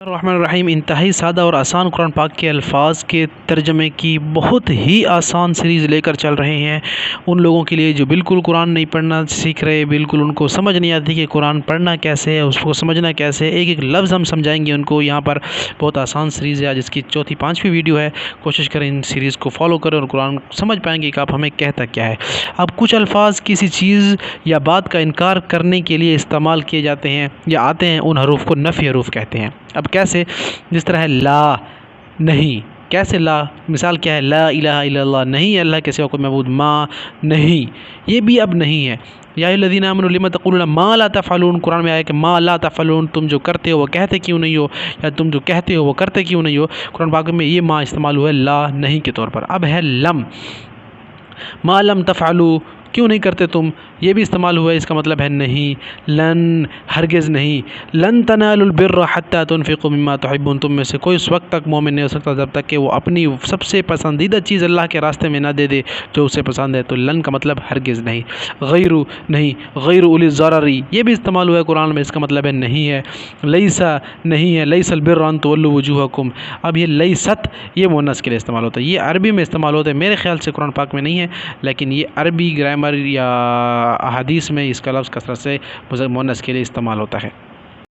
रहीम इंतहाई सादा और आसान कुरान पाक के अल्फाज के तर्जमे की बहुत ही आसान सीरीज़ लेकर चल रहे हैं उन लोगों के लिए जो बिल्कुल कुरान नहीं पढ़ना सीख रहे, बिल्कुल उनको समझ नहीं आती कि कुरान पढ़ना कैसे है, उसको समझना कैसे है। एक एक लफ्ज़ हम समझाएंगे उनको। यहाँ पर बहुत आसान सीरीज़ है, जिसकी चौथी पाँचवीं वीडियो है। कोशिश करें इन सीरीज़ को फॉलो करें और कुरान समझ पाएंगे कि आप हमें कहता क्या है। अब कुछ अल्फाज किसी चीज़ या बात का इनकार करने के लिए इस्तेमाल किए जाते हैं या आते हैं, उन हरूफ को नफ़ी हरूफ कहते हैं। अब कैसे? जिस तरह है ला, नहीं। कैसे ला? मिसाल क्या है? ला इलाहा इल्लल्लाह, नहीं है अल्लाह के सिवा कोई मबूद। मा, नहीं, ये भी अब नहीं है। या अय्युहल्लज़ीना आमनू लिमा तक़ूलूना मा ला तफ़अलून, कुरान में आया कि मा ला तफ़अलून, तुम जो करते हो वो कहते क्यों नहीं हो, या तुम जो कहते हो वो करते क्यों नहीं हो। कुरान पाक में ये मा इस्तेमाल हुआ है ला, नहीं के तौर पर। अब है लम, मा लम तफ़अलू, क्यों नहीं करते तुम, ये भी इस्तेमाल हुआ है, इसका मतलब है नहीं। लन, हरगिज़ नहीं। लन तनालुल बिर्र हत्ता तुनफ़िक़ू मिम्मा तुहिब्बून, तुम में से कोई उस वक्त तक मोमिन नहीं हो सकता जब तक कि वो अपनी सबसे पसंदीदा चीज़ अल्लाह के रास्ते में ना दे दे जो उसे पसंद है। तो लन का मतलब हरगिज़ नहीं। गैरु, नहीं। गैरु उलिज़ ज़ररी, ये भी इस्तेमाल हुआ है कुरान में, इसका मतलब है नहीं है। लैसा, नहीं है। लैसल बिर्र अन तुवल्लू वुजूहकुम, अब ये लैसत, ये मुअन्नस के लिए इस्तेमाल होता है, ये अरबी में इस्तेमाल होता है। मेरे ख्याल से कुरान पाक में नहीं है, लेकिन ये अरबी ग्रामर या अहादीस में इसका लफ्ज़ कसरत से मुअन्नस के लिए इस्तेमाल होता है।